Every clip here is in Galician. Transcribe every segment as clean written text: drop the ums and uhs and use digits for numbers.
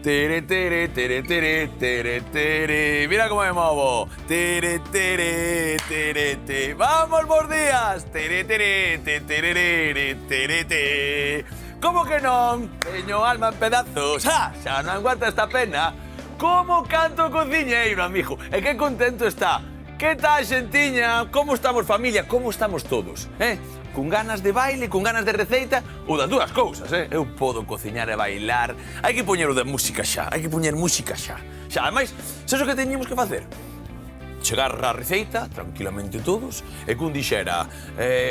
Tere, tere, tere, tere, tere, tere. Mira cómo me muevo. Tere, tere, tere, tere. ¡Vamos, por días! Tere, tere, tere, tere, tere, tere. ¿Cómo que non? Teño alma en pedazos. ¡Ah! Xa non aguanta esta pena. Como canto o cociñeiro, amigo. E que contento está. Que tal, xentiña? Como estamos, familia? Como estamos todos? Con ganas de baile, con ganas de receita ou das dúas cousas, Eu podo cociñar e bailar. Hai que poñer o de música xa, hai que poñer música xa. Xa, ademais, sabes o que teñíamos que facer? Chegar á receita, tranquilamente todos, e cun dixera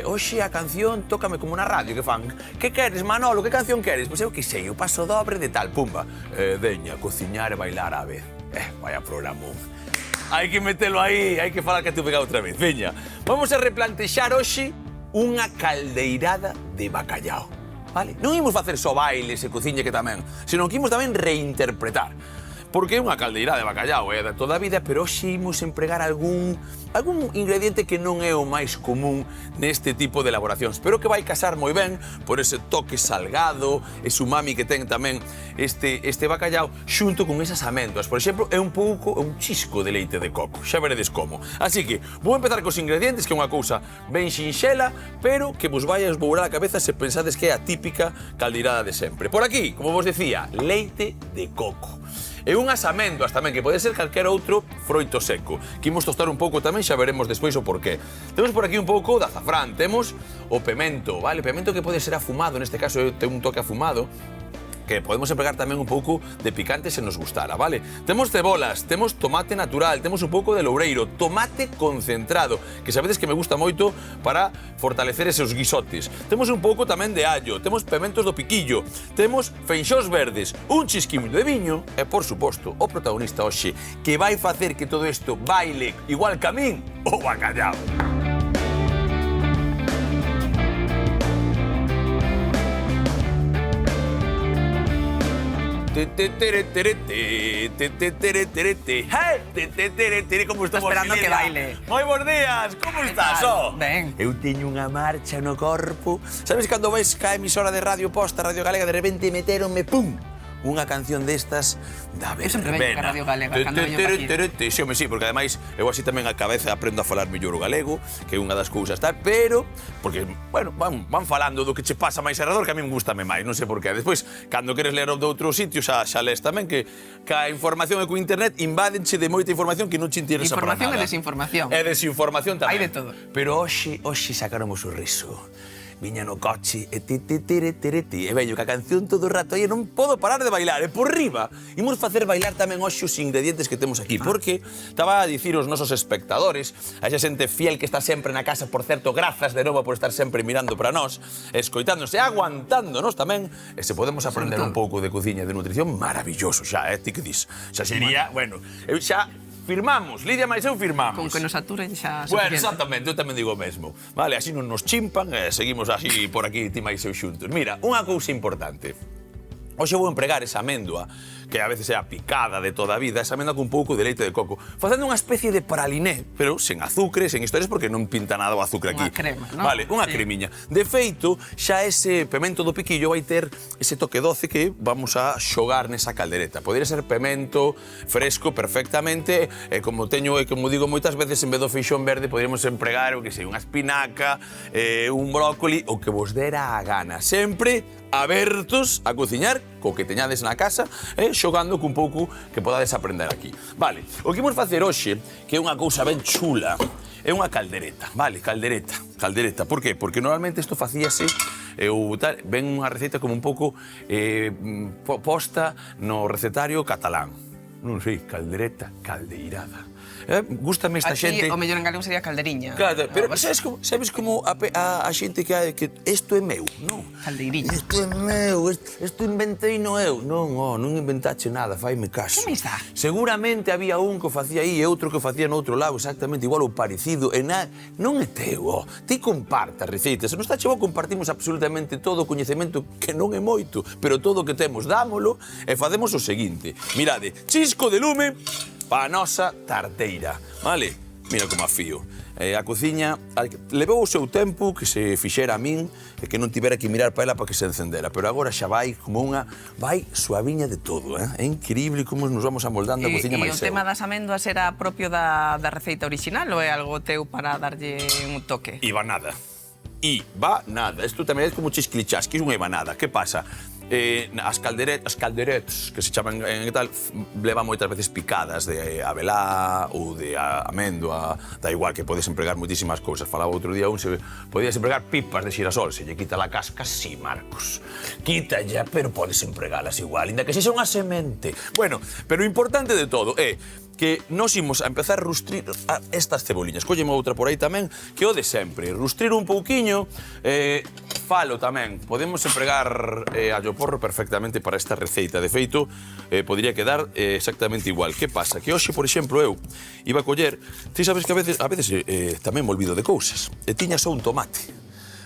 hoxe a canción tócame como na radio que fan. Que queres, Manolo? Que canción queres? Pois eu que sei, o paso dobre de tal, pumba. Veña, cociñar e bailar á vez. Vaya programón. Hai que metelo aí, hai que falar que te pega outra vez. Veña, vamos a replantexar hoxe unha caldeirada de bacallao, vale? Non imos facer só bailes e cociña que tamén, senón que imos tamén reinterpretar. Porque é unha caldeirada de bacallao, de toda a vida, pero hoxe imos empregar algún ingrediente que non é o máis común neste tipo de elaboracións, pero que vai casar moi ben por ese toque salgado, ese umami que ten tamén este bacallao, xunto con esas amendoas. Por exemplo, é un chisco de leite de coco, xa veredes como. Así que, vou empezar cos ingredientes, que é unha cousa ben xinxela, pero que vos vai a esbourar a cabeza se pensades que é a típica caldeirada de sempre. Por aquí, como vos decía, leite de coco. E unhas amendoas tamén, que pode ser calquer outro froito seco. Que imos tostar un pouco tamén, xa veremos despois o porqué. Temos por aquí un pouco de azafrán, temos o pemento, vale? Pemento que pode ser afumado, neste caso ten un toque afumado, que podemos empregar tamén un pouco de picante se nos gustara, vale? Temos cebolas, temos tomate natural, temos un pouco de loureiro, tomate concentrado, que sabedes que me gusta moito para fortalecer esos guisotes. Temos un pouco tamén de allo, temos pementos do piquillo, temos feixóns verdes, un chisquiño de viño e, por suposto, o protagonista hoxe, que vai facer que todo isto baile igual que a min, o bacallao. Como estamos, esperando que baile. Moi bons días, como estás, Ben. Eu teño unha marcha no corpo. Sabes cando vais ca emisora de Radio Posta, Radio Galega, de repente meteronme, pum, unha canción destas da verbena. Eu sempre veño ca Radio Galega, cando veño pa aquí. Sí, porque ademais eu así tamén a cabeza aprendo a falar mellor o galego, que é unha das cousas tal, pero porque, bueno, van falando do que che pasa máis alrededor, que a mí me gustame máis, non sei por qué. Despois, cando queres ler de outro sitio, xa les tamén que a información e co internet invádenche de moita información que non che interesa para nada. Información e desinformación. E desinformación tamén. Hai de todo. Pero hoxe sacaramos o riso. Viña no coche e e veño que a canción todo o rato e non podo parar de bailar, e por riba imos facer bailar tamén hoxe os ingredientes que temos aquí, porque estaba a dicir aos nosos espectadores, a esa xente fiel que está sempre na casa, por certo, grazas de novo por estar sempre mirando para nós, escoitándonos e aguantándonos tamén, e se podemos aprender un pouco de cociña e de nutrición, maravilloso xa, ti que dis? Xa sería, bueno, eu xa firmamos, Lidia máis eu firmamos. Con que nos aturen xa Bueno, suficiente. exactamente, eu tamén digo o mesmo. Vale, así non nos chimpan e seguimos así por aquí ti máis eu xuntos. Mira, unha cousa importante. Hoxe vou empregar esa améndoa, que a veces é a picada de toda a vida, esa améndoa con un pouco de leite de coco, facendo unha especie de praliné, pero sen azúcar, sen historias, porque non pinta nada o azúcar aquí. Unha crema, non? Vale, unha cremiña. De feito, xa ese pemento do piquillo vai ter ese toque doce que vamos a xogar nesa caldereta. Podería ser pemento fresco perfectamente, e como teño e como digo moitas veces, en vez do feixón verde, poderíamos empregar, o que sei, unha espinaca, un brócoli, o que vos dera a gana. Sempre abertos a cociñar co que teñades na casa e xogando cun pouco que podades aprender aquí. Vale, o que imos facer hoxe, que é unha cousa ben chula, é unha caldereta, vale, caldereta. Por qué? Porque normalmente isto facíase ven unha receita como un pouco posta no recetario catalán. Non sei, caldereta, caldeirada. Gústame esta xente. Aquí o mellor en galego sería calderiña. Claro, pero sabes como a xente que isto é meu, non? Caldeiriña. Isto é meu, isto inventei no eu. Non inventache nada, faime caso. Que me está? Seguramente había un que o facía aí e outro que o facía no outro lado exactamente igual ou parecido. E non é teu, ti comparta receitas. Se non está chegou, compartimos absolutamente todo o coñecemento que non é moito, pero todo o que temos dámolo e facemos o seguinte. Mirade, chisco de lume para a nosa tarteira, vale? Mira como afío. A cociña levou o seu tempo que se fixera a min e que non tivera que mirar para ela para que se encendera, pero agora xa vai como unha... vai suaviña de todo, É increíble como nos vamos amoldando a cociña máis eu. E o tema das amendoas era propio da receita original ou é algo teu para darlle un toque? Iba nada. Isto tamén é como chisclichas, que é unha iba nada. Que pasa? As calderetes, que se chaman en tal, levan moitas veces picadas de abelá ou de amêndoa, da igual que podes empregar moitísimas cousas. Falaba outro día podías empregar pipas de xirasol, se lle quita la casca, sí, Marcos. Quítalla, pero podes empregalas igual, inda que sexa unha semente. Bueno, pero o importante de todo é que nos imos a empezar a rustrir estas ceboliñas. Colleme outra por aí tamén, que o de sempre. Rustrir un pouquiño, falo tamén. Podemos empregar allo porro perfectamente para esta receita. De feito, podría quedar exactamente igual. Que pasa? Que hoxe, por exemplo, eu iba a coller... Ti sabes que a veces tamén me olvido de cousas. E tiña só un tomate.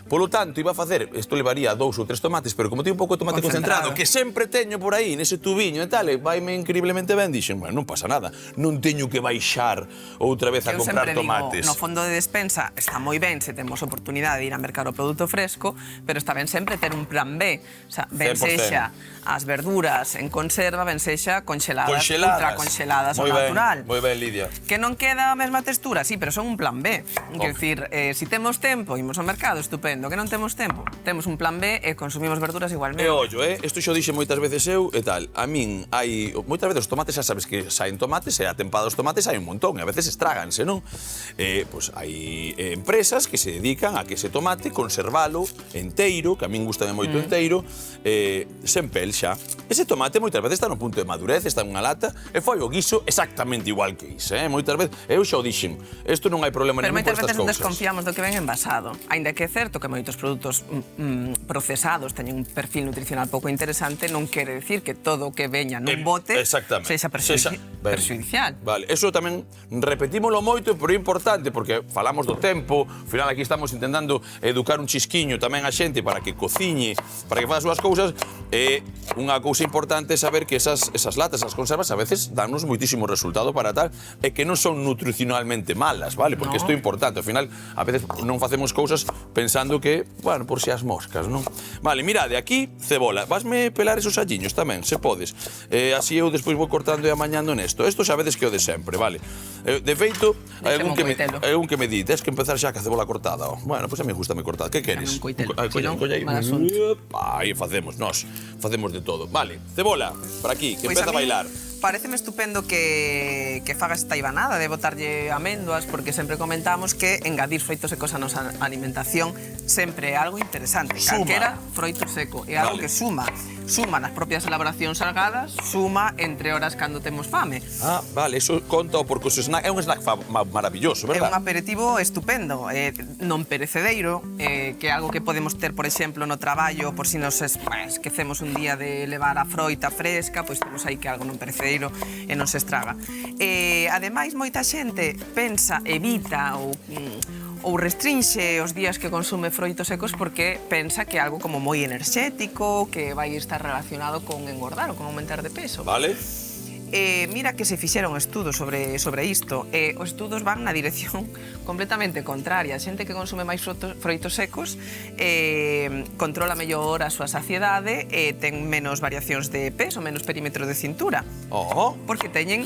Polo tanto, iba a facer, isto levaría 2 ou 3 tomates, pero como teño un pouco de tomate concentrado, que sempre teño por aí, nese tubiño e tal, e vaime increíblemente ben, dixen, bueno, non pasa nada, non teño que baixar outra vez a comprar tomates. Digo, no fondo de despensa está moi ben se temos oportunidade de ir a mercar o produto fresco, pero está ben sempre ter un plan B, o sea, ben sexa as verduras en conserva, ben sexa congeladas, ultracongeladas ao natural. Moi ben, Lidia. Que non queda a mesma textura, sí, pero son un plan B. Quer dicir, se temos tempo, imos ao mercado, estupendo. Que non temos tempo, temos un plan B e consumimos verduras igualmente. E ollo, isto xo dixe moitas veces eu e tal. A min hai moitas veces os tomates, xa sabes que saen tomates e a tempada dos tomates hai un montón e a veces estráganse, non? Pois hai empresas que se dedican a que ese tomate conservalo enteiro, que a min gustame moito enteiro, sen pel xa. Ese tomate moitas veces está no punto de madurez, está nunha lata e foi o guiso exactamente igual que iso, moitas veces eu xa o dixen, isto non hai problema ningún por estas cousas. Pero moitas veces desconfiamos do que ven envasado, aínda que é certo que moitos produtos procesados teñen un perfil nutricional pouco interesante, non quere decir que todo o que veña nun bote sexa perxudicial. Vale, eso tamén repetímolo moito, pero é importante, porque falamos do tempo, ao final aquí estamos intentando educar un chisquiño tamén a xente para que cociñe, para que faga as súas cousas, e unha cousa importante é saber que esas latas, esas conservas, a veces dannos moitísimo resultado para tal, e que non son nutricionalmente malas, vale? Porque isto é importante, ao final, a veces non facemos cousas pensando que, bueno, por si as moscas, non? Vale, mirade, aquí, cebola. Vasme pelar esos alliños tamén, se podes. Así eu despois vou cortando e amañando nesto. Isto xa vedes que é o de sempre, vale? De feito, hai algún que me di, tens que empezar xa ca cebola cortada. Bueno, pois a mí gustame cortada. Que queres? Aí facemos, nós facemos de todo. Vale, cebola, para aquí, que empeza a bailar. Pareceme estupendo que fagas esta ibanada de botarlle amendoas, porque sempre comentamos que engadir froitos secos a nosa alimentación sempre é algo interesante. Calquera froito seco é algo que suma nas propias elaboracións salgadas, suma entre horas cando temos fame. Vale, eso conta porque é un snack maravilloso, verdad? É un aperitivo estupendo, non perecedereiro, que é algo que podemos ter, por exemplo, no traballo, por si nos esquecemos un día de levar a froita fresca, pois temos aí que algo non perecedereiro e non se estraga. Ademais, moita xente pensa, evita ou restrinxe os días que consume froitos secos porque pensa que é algo como moi enerxético, que vai estar relacionado con engordar ou con aumentar de peso. Vale. Mira que se fixeron estudos sobre isto. Os estudos van na dirección completamente contraria. A xente que consume máis froitos secos controla mellor a súa saciedade e ten menos variacións de peso, menos perímetro de cintura. Porque teñen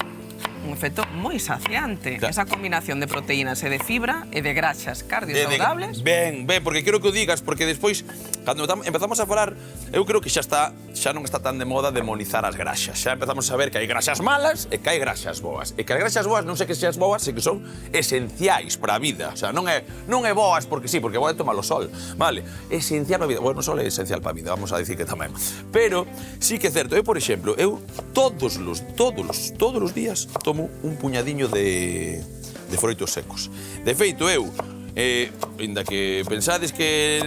un efecto moi saciante. Esa combinación de proteínas e de fibra e de graxas cardiosaudables. Ben, porque quero que o digas, porque despois, cando empezamos a falar, eu creo que xa non está tan de moda demonizar as graxas. Xa empezamos a ver que hai graxas malas e que hai graxas boas. E que as graxas boas non sei que seas boas, sei que son esenciais para a vida. O sea, non é boas porque sí, porque vou a tomar o sol. Vale, esencial para a vida. Bueno, o sol é esencial para a vida, vamos a dicir que tamén. Pero sí que é certo, eu, por exemplo, eu todos os días tomo como un puñadiño de froitos secos. De feito, eu, ainda que pensades que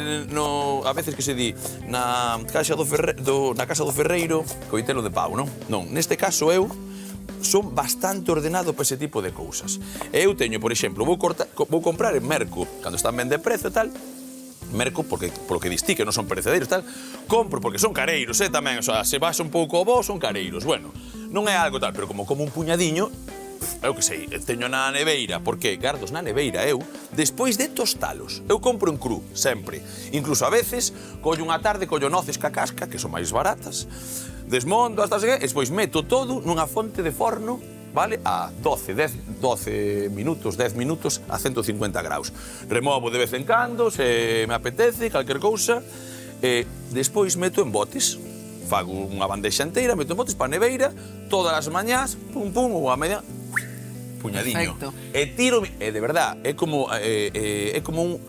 a veces que se di na casa do ferreiro coitelo de pau, non? Non, neste caso eu son bastante ordenado para ese tipo de cousas. Eu teño, por exemplo, vou comprar en Merco, cando están ben de prezo e tal, Merco, porque polo que distí que non son perecedeiros tal, compro porque son careiros, tamén, o sea, se vas un pouco ao bo, son careiros. Bueno, non é algo tal, pero como un puñadiño, eu que sei, teño na neveira, porque gardos na neveira eu, despois de tostalos, eu compro en cru, sempre. Incluso a veces, collo unha tarde, collo noces ca casca, que son máis baratas, desmonto hasta e despois meto todo nunha fonte de forno, vale, a 10 minutos a 150 graus. Removo de vez en cando, se me apetece, calquer cousa, e despois meto en botes. Fago unha bandexa inteira, meto en botes para a neveira, todas as mañás, pum, pum, ou a media, puñadiño. Perfecto. E tiro, de verdad, é como un...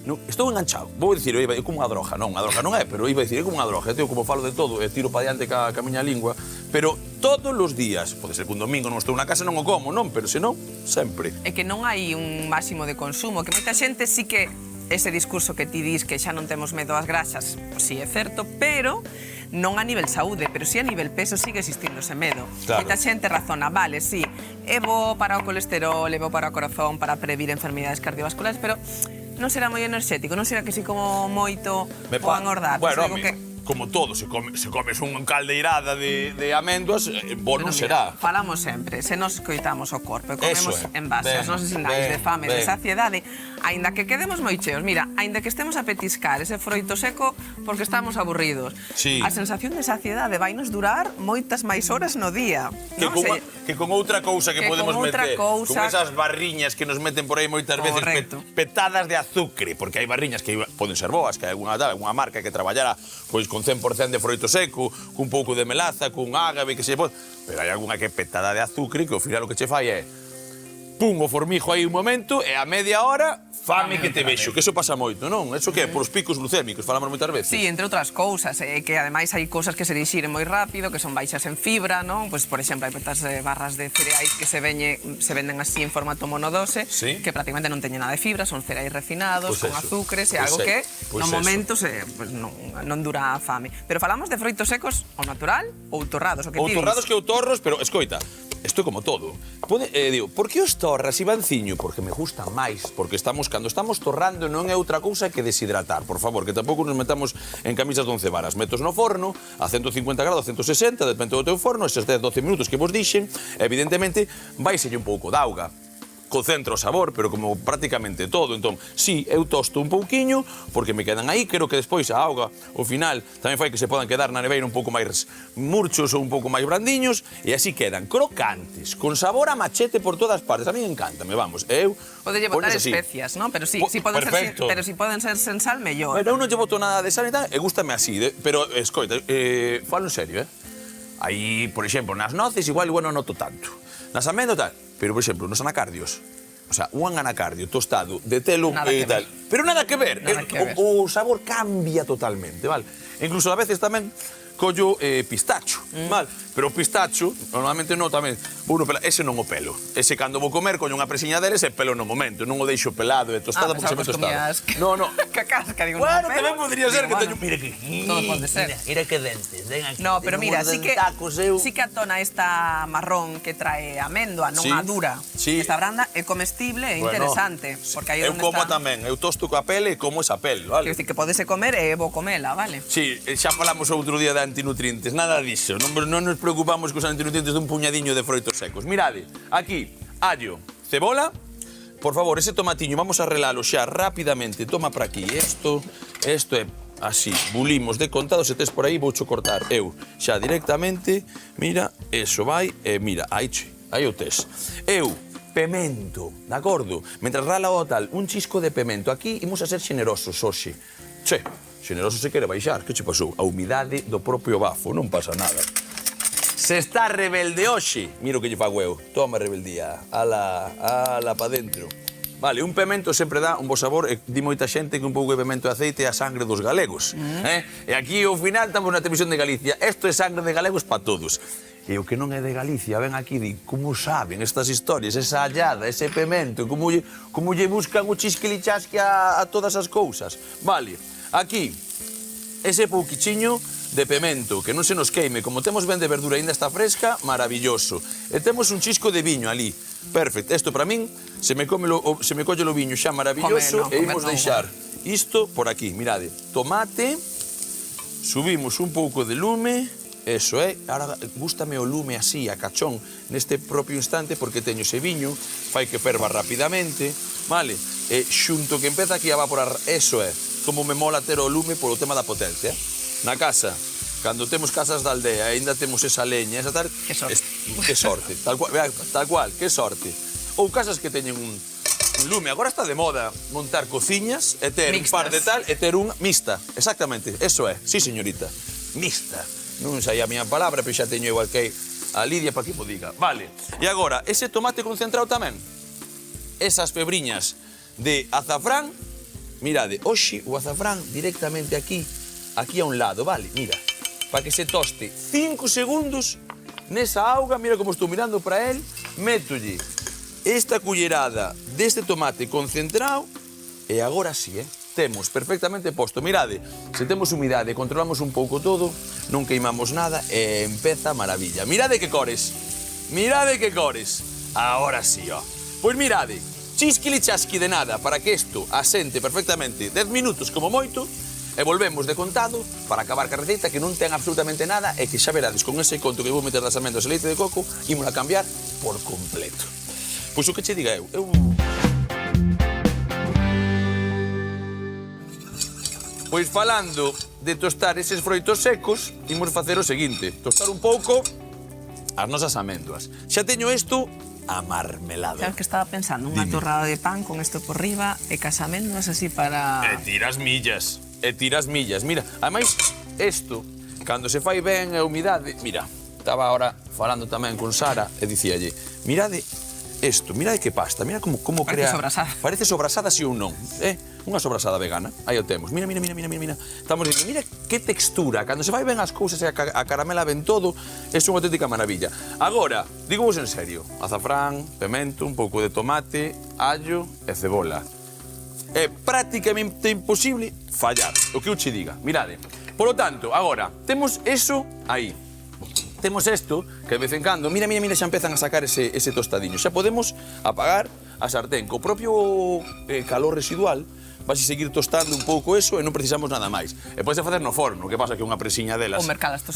No, estou enganchado. Vou dicir, é como unha droga. Non, unha droga non é, pero iba a dicir, é como unha droga. Eu como falo de todo, e tiro para diante ca miña lingua, pero todos os días, pode ser que un domingo non estou na casa non o como, non, pero senón, sempre. É que non hai un máximo de consumo, que moita xente sí que ese discurso que ti dis que xa non temos medo ás graxas, sí é certo, pero non a nivel saúde, pero sí a nivel peso sigue existindo ese medo. Claro. Moita xente razona, vale, sí, é bo para o colesterol, é bo para o corazón, para previr enfermidades cardiovasculares, pero non será moi enerxético, non será que si como moito o engordar. Bueno, como todo, se comes unha caldeirada de améndoas, bo non será. Falamos sempre, se nos coitamos o corpo e comemos en base aos nosos sinais de fame, de saciedade, aínda que quedemos moi cheos, mira, aínda que estemos a petiscar ese froito seco porque estamos aburridos, a sensación de saciedade vai nos durar moitas máis horas no día. Que con outra cousa que podemos meter, con esas barriñas que nos meten por aí moitas veces petadas de azúcar, porque hai barriñas que poden ser boas, que hai algunha marca que traballara pois con 100% de froito seco, cun pouco de melaza, cun ágave, que se pode... Pero hai algunha que é petada de azúcar que ao final o que che fai é pum, o formijo aí un momento e a media hora fame que te vexo, que eso pasa moito, non? Eso que é por os picos glucémicos, falamos moitas veces. Sí, entre outras cousas, que ademais hai cousas que se dixiren moi rápido, que son baixas en fibra, non? Pois, por exemplo, hai petas barras de cereais que se venden así en formato monodose, que prácticamente non teñen nada de fibra, son cereais refinados, con azúcares, e algo que no momento non dura a fame. Pero falamos de froitos secos ao natural ou torrados, o que ti dis? Ou torrados que ou torros, pero escoita, isto é como todo. Digo, por que os torras, Ivanciño? Porque me gustan máis, porque cando estamos torrando non é outra cousa que deshidratar, por favor, que tampouco nos metamos en camisas de 11 varas. Metos no forno, a 150 grados, 160, depende do teu forno, eses 10-12 minutos que vos dixen, evidentemente, vaiselle un pouco de auga. Concentro o sabor, pero como prácticamente todo. Entón, sí, eu tosto un pouquiño, porque me quedan aí, creo que despois a auga, ao final, tamén fai que se podan quedar na neveira un pouco máis murchos ou un pouco máis brandiños, e así quedan crocantes, con sabor a machete por todas partes. A mí encántame, vamos. Eu Podelle botar especias, non? Pero si poden ser sen sal, mellor. Pero eu non lle boto nada de sal e tal, e gústame así, pero, escoita, falo en serio, Aí, por exemplo, nas noces igual non noto tanto. Nas amendas tal, pero, por exemplo, nos anacardios, o sea, un anacardio tostado de telo e tal, pero nada que ver, o sabor cambia totalmente, vale? Incluso a veces tamén collo pistacho, vale? Pero o pistacho, normalmente non tamén, ese non o pelo. Ese cando vou comer, collo unha presiña deles e pelo no momento, non o deixo pelado e tostado porque se me tostado. No. Cacasca, digo, bueno, tamén podría ser que teño... Mira que... Todo pode ser. Mira que dentes, ven aquí. No, pero mira, sí que a tona esta marrón que trae améndoa, non a dura. Esta branda é comestible e interesante. Eu como tamén, eu tosto coa pele e como esa pele, vale? Quer dicir que podese comer e bo comela, vale? Sí, xa falamos outro día de antinutrientes, nada disso. Non nos preocupamos cos antinutrientes dun puñadiño de froitos secos. Mirade, aquí, allo, cebola. Por favor, ese tomatiño, vamos a relalo xa rapidamente. Toma para aquí, isto é así, bulimos de contado, se tes por aí, voucho cortar eu xa directamente. Mira, eso vai, mira, aí o tes. Eu, pemento, de acordo? Mentras rala o tal, un chisco de pemento. Aquí imos a ser xenerosos hoxe. Xeneroso se quere baixar, que che pasou? A humidade do propio bafo, non pasa nada. Se está rebelde hoxe, miro que lle fago eu. Toma rebeldía, ala pa dentro. Vale, un pemento sempre dá un bo sabor, e di moita xente que un pouco de pemento e aceite é a sangre dos galegos. E aquí, ao final, estamos na televisión de Galicia. Isto é sangre de galegos para todos. E o que non é de Galicia, ven aquí, di, como saben estas historias, esa hallada, ese pemento, como lle buscan o chisquilichasque a todas as cousas. Vale, aquí, ese pouquichiño de pemento, que non se nos queime, como temos ben de verdura ainda está fresca, maravilloso. E temos un chisco de viño ali, perfecto. Isto para min, se me colle o viño xa maravilloso, e imos deixar isto por aquí, mirade, tomate, subimos un pouco de lume, eso é, ahora gústame o lume así, a cachón, neste propio instante, porque teño ese viño, fai que ferva rapidamente, vale? E xunto que empeza aquí a evaporar, eso é, como me mola ter o lume polo tema da potencia. Na casa, cando temos casas da aldea, aínda temos esa leña, esa tal... Que sorte. Que sorte, tal cual, que sorte. Ou casas que teñen un lume. Agora está de moda montar cociñas e ter un par de tal e ter unha mixta. Exactamente, eso é. Sí, señorita. Mixta. Non sei a miña palabra, pero xa teño igual que a Lidia para que mo diga. Vale. E agora, ese tomate concentrado tamén. Esas febriñas de azafrán. Mirade, hoxe o azafrán directamente aquí a un lado, vale? Mira, para que se toste 5 segundos nesa auga, mira como estou mirando para él, métolle esta cullerada deste tomate concentrado e agora sí, temos perfectamente posto. Mirade, se temos humidade, controlamos un pouco todo, non queimamos nada e empeza a maravilla. Mirade que cores, mirade que cores. Agora sí, ó. Pois mirade, chisquilichasqui de nada para que isto asente perfectamente 10 minutos como moito e volvemos de contado para acabar ca receita que non ten absolutamente nada e que xa verades con ese conto que vou meter das amendras e leite de coco imos a cambiar por completo. Pois o que che diga eu... Pois falando de tostar eses froitos secos, imos facer o seguinte, tostar un pouco as nosas améndoas. Xa teño isto amarmelado. Sabes que estaba pensando, unha torrada de pan con isto por riba e cas améndoas así para... E tiras millas, Mira, ademais, isto, cando se fai ben a humidade... Mira, estaba ahora falando tamén con Sara e dicíalle, mirade isto, mirade que pasta, mira como crea... Parece sobrasada. Parece sobrasada si ou non, Unha sobrasada vegana, aí o temos. Mira. Estamos dicindo, mira que textura, cando se fai ben as cousas e a caramela ben todo, é unha auténtica maravilla. Agora, digo vos en serio, azafrán, pemento, un pouco de tomate, allo e cebola. É prácticamente imposible fallar, o que eu che diga. Mirade. Por lo tanto, agora, temos eso aí. Temos isto, que de vez en cando, mira, xa empezan a sacar ese tostadiño. Xa podemos apagar a sartén. Co propio calor residual, vas a seguir tostando un pouco eso e non precisamos nada máis. E podes facer no forno, que pasa que unha presiña delas... Ou mercar as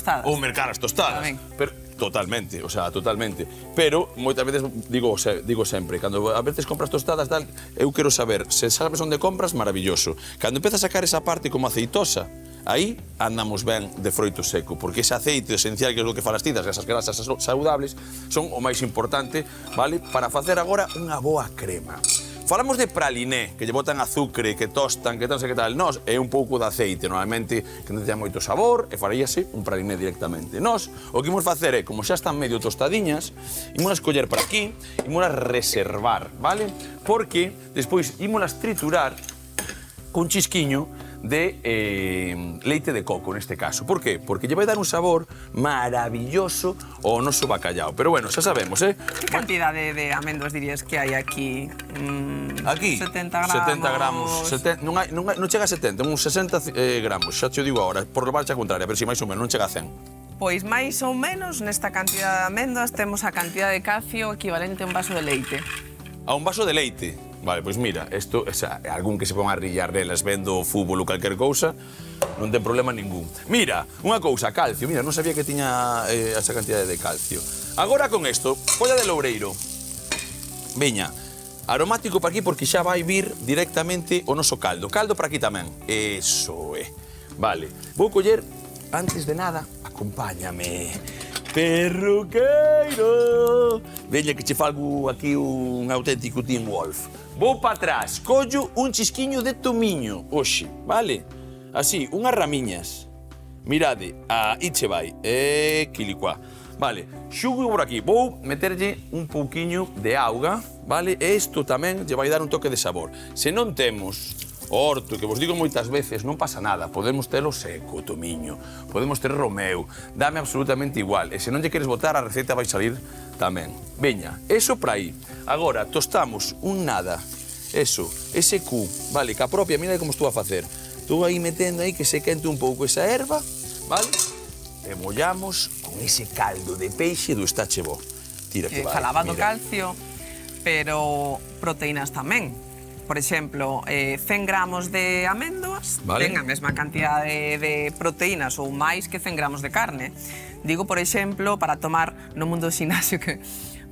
tostadas. Pero, totalmente, o sea, totalmente. Pero, moitas veces, digo sempre, cando a veces compras tostadas, tal, eu quero saber, se sabes onde compras, maravilloso. Cando empezas a sacar esa parte como aceitosa, aí andamos ben de froito seco, porque ese aceite esencial, que é o que falas ti, das grasas saudables, son o máis importante, vale, para facer agora unha boa crema. Falamos de praliné, que lle botan azucre, que tostan, que tal, que tal. Nós é un pouco de aceite, normalmente, que non ten moito sabor, e faríase un praliné directamente. Nós, o que imos facer é, como xa están medio tostadiñas, imos coller para aquí, imos reservar, vale? Porque despois imos triturar con chisquiño de leite de coco, neste caso. Por qué? Porque lle vai dar un sabor maravilloso ao noso bacallao. Pero bueno, xa sabemos, Que cantidade de améndoas dirías que hai aquí? Aquí? 70 gramos. Non chega a 70, uns 60 gramos, xa te o digo agora, por levar xa a contraria, pero si máis ou menos, non chega a 100. Pois máis ou menos, nesta cantidad de améndoas, temos a cantidad de calcio equivalente a un vaso de leite. A un vaso de leite? Vale, pois mira, isto, algún que se pon a rillar nelas vendo fútbol ou calquer cousa, non ten problema ningún. Mira, unha cousa, calcio, mira, non sabía que tiña esa cantidade de calcio. Agora con isto, folla de loureiro. Veña, aromático para aquí porque xa vai vir directamente o noso caldo. Caldo para aquí tamén. Eso é. Vale, vou coller, antes de nada, acompáñame. Perruqueiro. Veña que che falgo aquí un auténtico Teen Wolf. Vou para atrás, collo un chisquiño de tomiño, hoxe, vale? Así, unhas ramiñas. Mirade, aí che vai, quilicuá. Vale, xugo por aquí, vou meterlle un pouquiño de auga, vale? E isto tamén lle vai dar un toque de sabor. Se non temos orto, que vos digo moitas veces, non pasa nada, podemos telo seco, tomiño, podemos ter romeu, dame absolutamente igual, e se non lle queres botar, a receita vai salir tamén. Veña, eso para aí. Agora, tostamos un nada, eso, ese cu, vale, que a propia, mira como estou a facer. Estou aí metendo aí que se quente un pouco esa erva, vale? E mollamos con ese caldo de peixe do estache bo. Tira que vai, Falaba do mira. calcio, pero proteínas tamén. Por exemplo, 100 gramos de améndoas Vale. ten a mesma cantidade de proteínas ou máis que 100 gramos de carne. Digo, por exemplo, para tomar no mundo do xinasio que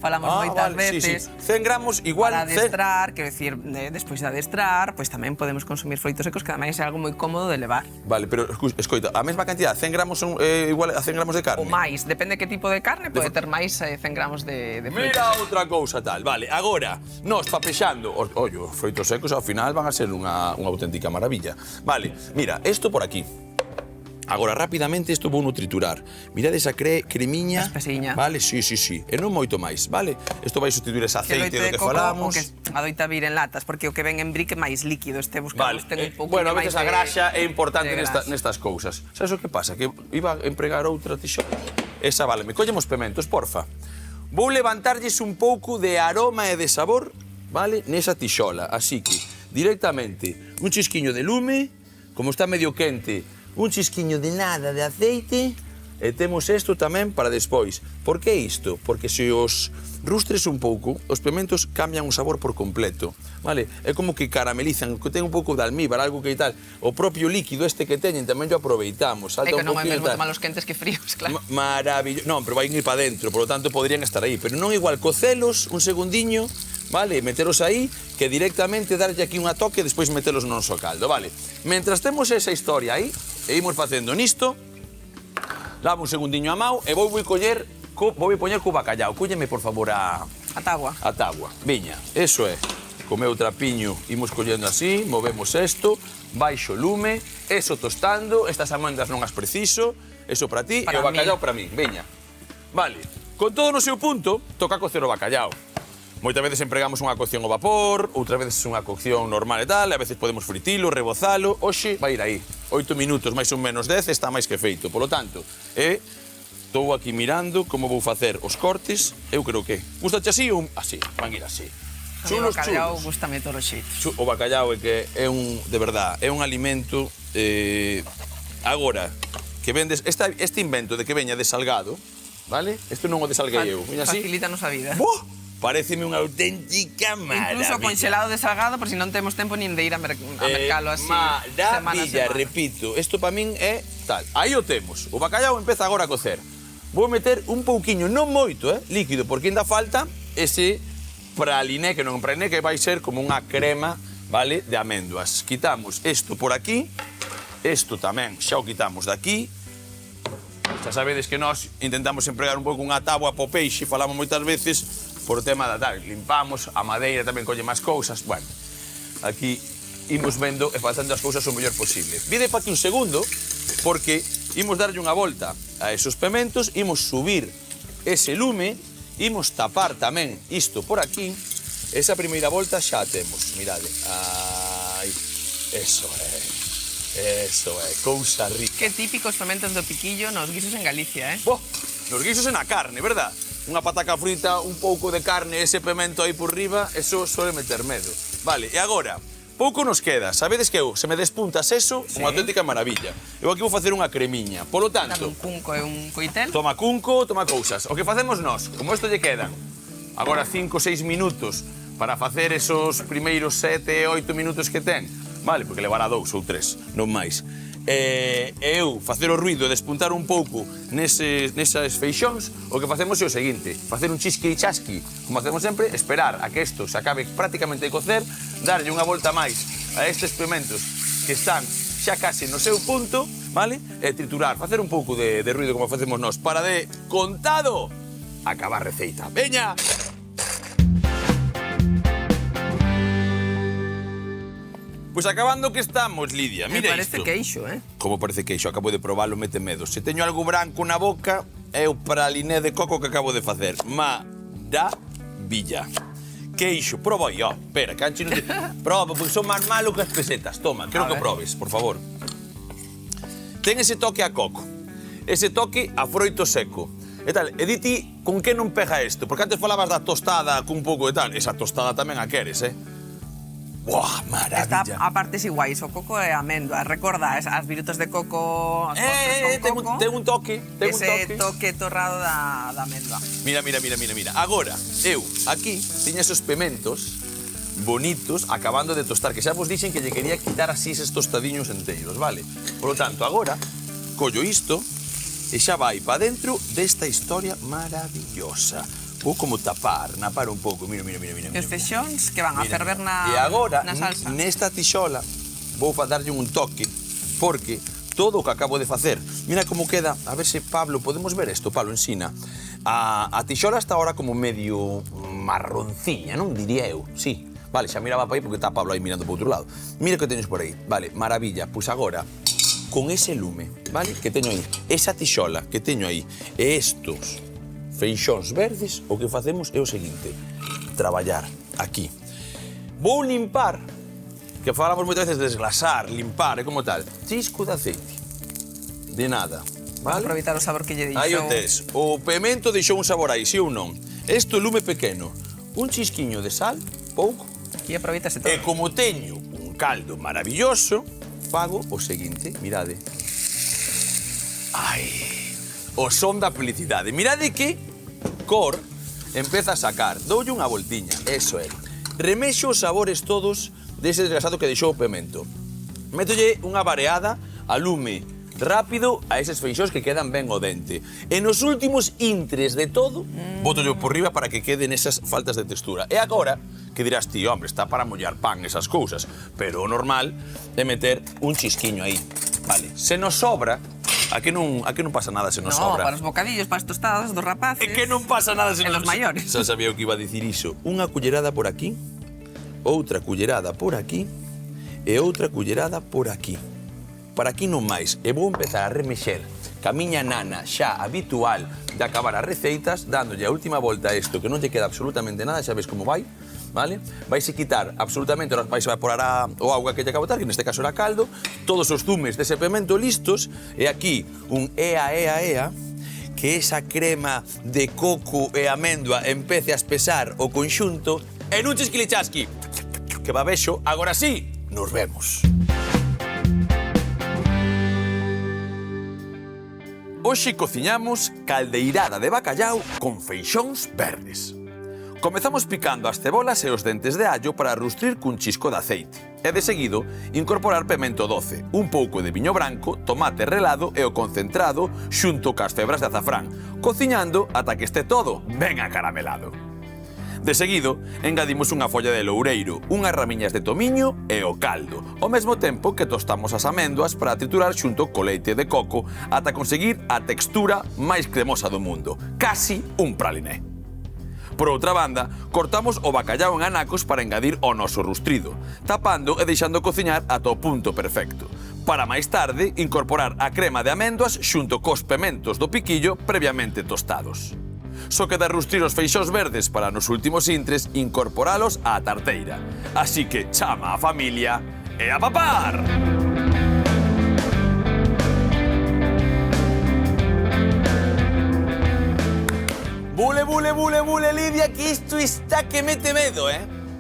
falamos moitas veces, 100 gramos igual... para adestrar, quero dicir, despois de adestrar, pois tamén podemos consumir froitos secos, que ademais é algo moi cómodo de levar. Vale, pero escoita, a mesma cantidad, 100 gramos son igual a 100 gramos de carne? Ou máis, depende que tipo de carne, pode ter máis 100 gramos de froitos Mira secos. outra cousa tal, vale, agora, nós papexando, ollo, os froitos secos ao final van a ser unha auténtica maravilla. Vale, mira, isto por aquí. Agora, rapidamente, isto vou no triturar. Mirade esa cremiña. Espesiña. Vale, sí. E non moito máis, vale? Isto vai sustituir ese Que aceite do que coco, falamos. o que adoita vir en latas, porque o que ven en brique é máis líquido, este buscamos ten un pouquinho Bueno, a veces a máis graxa é importante de grasa. nestas cousas. Sabes o que pasa? Que iba a empregar outra tixola. Esa, vale, me collemos pementos, porfa. Vou levantarlles un pouco de aroma e de sabor, vale, nesa tixola. Así que, directamente, un chisquiño de lume, como está medio quente, un chisquiño de nada de aceite, e temos isto tamén para despois. Por que isto? Porque se os rustres un pouco, os pementos cambian o sabor por completo, vale? É como que caramelizan, que ten un pouco de almíbar, algo que tal. O propio líquido este que teñen tamén o aproveitamos. É Salta que un non é pouquinho mesmo tal. tomar os quentes que fríos, claro. Maravilloso. Non, pero vai ir para dentro, por lo tanto podrían estar aí. Pero non igual cocelos un segundiño, vale? Meteros aí, que directamente darlle aquí unha toque e despois metelos no noso caldo, vale? Mentras temos esa historia aí, e imos facendo nisto, dame un segundiño a mau e vou coller, vou poñer co bacallau. Cúlleme, por favor, a Atagua. tábua. Viña, eso é. Co meu trapiño imos collendo así, movemos isto, baixo lume, eso tostando, estas amendas non as preciso, eso para ti e Para o bacallau para mí. Viña. Vale, con todo no seu punto, toca cocer o bacallau. Moitas veces empregamos unha cocción ao vapor, outras veces unha cocción normal e tal, a veces podemos fritilo, rebozalo. Hoxe vai ir aí. 8 minutos, máis ou menos 10, está máis que feito. Por lo tanto, estou aquí mirando como vou facer os cortes. Eu creo que... Gustache así ou... Así, van ir así. A mí o Chulos, bacallau chulos. gustame todo o xeito. O bacallau é que é un... De verdad, é un alimento... Agora, que vendes... Este invento de que veña de salgado, vale? Isto non o desalguei eu. Veña así. Facilítanos a vida. Pareceme unha auténtica maravilla. Incluso conxelado de salgado, por si non temos tempo nin de ir a mercalo así. Maravilla, repito. Isto para min é tal. Aí o temos. O bacallau empeza agora a cocer. Vou meter un pouquiño, non moito, líquido, porque ainda falta ese praliné, que non praliné, que vai ser como unha crema, vale, de améndoas. Quitamos isto por aquí, isto tamén xa o quitamos de aquí. Xa sabedes que nós intentamos empregar un pouco unha tábua po peixe, falamos moitas veces, por o tema da tal, limpamos, a madeira tamén colle máis cousas, bueno, aquí imos vendo e facendo as cousas o mellor posible. Vide pa aquí un segundo, porque imos darlle unha volta a esos pementos, imos subir ese lume, imos tapar tamén isto por aquí, esa primeira volta xa a temos, mirade, ai, eso é, cousa rica. Que típicos fermentos do piquillo nos guisos en Galicia, Bo, nos guisos e na carne, verdad? Unha pataca frita, un pouco de carne, ese pemento aí por riba, eso suele meter medo. Vale, e agora, pouco nos queda. Sabedes que eu, se me despuntas eso, unha auténtica maravilla. Eu aquí vou facer unha cremiña. Polo Dame tanto, un cunco e un coitel. toma cunco, toma cousas. O que facemos nós, como isto lle quedan, agora 5 ou 6 minutos para facer esos primeiros 7 ou 8 minutos que ten, vale, porque levará 2 ou 3, non máis. Eu facer o ruido e despuntar un pouco nesas feixóns, o que facemos é o seguinte: facer un chisqui e chasqui, como facemos sempre, esperar a que isto se acabe prácticamente de cocer, darlle unha volta máis a estes pementos que están xa case no seu punto, vale? E triturar, facer un pouco de ruido como facemos nós, para de contado acabar a receita. Veña! Pois acabando que estamos, Lidia, Me mira parece isto. queixo, Como parece queixo, acabo de probalo, mete medo. Se teño algo branco na boca, é o praliné de coco que acabo de facer. Maravilla. queixo. Proba aí, ó. Espera, Canchi non te... Proba, porque son máis malo que as pesetas. Toma, quero que probes, por favor. Ten ese toque a coco, ese toque a froito seco. E tal, e di ti, con que non pega isto? Porque antes falabas da tostada cun pouco de tal. Esa tostada tamén a queres, Buah, maravilla. Está a partes iguais, o coco e a amêndoa. Recorda as virutas de coco, as Ten un toque, ese toque torrado da amêndoa. Mira. Agora, eu aquí tiña esos pementos bonitos acabando de tostar, que xa vos dixen que lle quería quitar así eses tostadiños enteiros, vale? Por lo tanto, agora, collo isto e xa vai pa dentro desta historia maravillosa. Vou como napar un pouco, mira. Os feixóns que van a ferver na salsa. E agora, nesta tixola, vou darlle un toque, porque todo o que acabo de facer, mira como queda, a ver se, Pablo, podemos ver isto, Pablo, ensina. A tixola está ahora como medio marronciña, non diría eu, sí. Vale, xa miraba para aí porque está Pablo aí mirando para outro lado. Mira que teñes por aí, vale, maravilla. Pois agora, con ese lume, vale, que teño aí, esa tixola que teño aí, e estos feixóns verdes, o que facemos é o seguinte: traballar aquí. Vou limpar, que falamos moitas veces de desglasar, limpar, é como tal, chisco de aceite. De nada, vale? Aproveitar o sabor que lle dixo. Aí o tes. O pemento deixou un sabor aí, si ou non? Isto lume pequeno. Un chisquiño de sal, pouco. E aproveitase todo. E como teño un caldo maravilloso, fago o seguinte, mirade. Ai... O son da felicidade. Mirade que cor empeza a sacar. Doulle unha voltiña, eso é. Remexo os sabores todos dese desgrasado que deixou o pemento. Métolle unha vareada a lume rápido a eses feixóns que quedan ben o dente. E nos últimos intres de todo, bótollo por riba para que queden esas faltas de textura. E agora, que dirás ti, hombre, está para mollar pan esas cousas, pero o normal é meter un chisquiño aí. Vale, se nos sobra, a que non pasa nada se nos sobra? No, para os bocadillos, para as tostadas dos rapaces. É que non pasa nada se nos... E los maiores. Xa sabía o que iba a dicir iso. Unha cullerada por aquí, outra cullerada por aquí e outra cullerada por aquí. Para aquí non máis. E vou empezar a remexer ca miña nana xa habitual de acabar as receitas, dándolle a última volta a isto, que non lle queda absolutamente nada, xa ves como vai, vale? Vaise quitar absolutamente, vais a evaporar o auga que lle acabo de botar, que neste caso era caldo, todos os zumes dese pemento listos, e aquí un ea, que esa crema de coco e amêndoa empece a espesar o conxunto, e nun chisquilichasqui, que va vexo, agora sí, nos vemos. Hoxe cociñamos caldeirada de bacallau con feixóns verdes. Comezamos picando as cebolas e os dentes de allo para rustrir cun chisco de aceite. E de seguido, incorporar pemento doce, un pouco de viño branco, tomate relado e o concentrado xunto cas febras de azafrán, cociñando ata que este todo ben acaramelado. De seguido, engadimos unha folla de loureiro, unhas ramiñas de tomiño e o caldo, ao mesmo tempo que tostamos as améndoas para triturar xunto co leite de coco ata conseguir a textura máis cremosa do mundo, casi un praliné. Por outra banda, cortamos o bacallau en anacos para engadir o noso rustrido, tapando e deixando cociñar ata o punto perfecto, para máis tarde incorporar a crema de améndoas xunto cos pementos do piquillo previamente tostados. Só queda rustrir os feixóns verdes para nos últimos intres incorporalos á tarteira. Así que chama a familia e a papar! Bule, Lidia, que isto está que mete medo,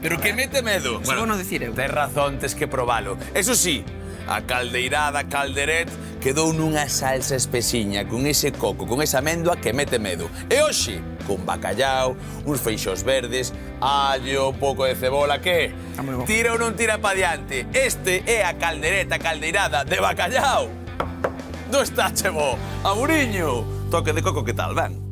Pero que mete medo. Eso vou non dicir eu. Tes razón, tes que probalo. Eso sí, a caldeirada, calderet, quedou nunha salsa espesiña, con ese coco, con esa améndoa que mete medo. E hoxe, con bacallau, uns feixóns verdes, allo, un pouco de cebola, que? Tira ou non tira pa diante? Este é a caldereta, caldeirada de bacallau. Non está, chevo? Amuriño, toque de coco, que tal, ben?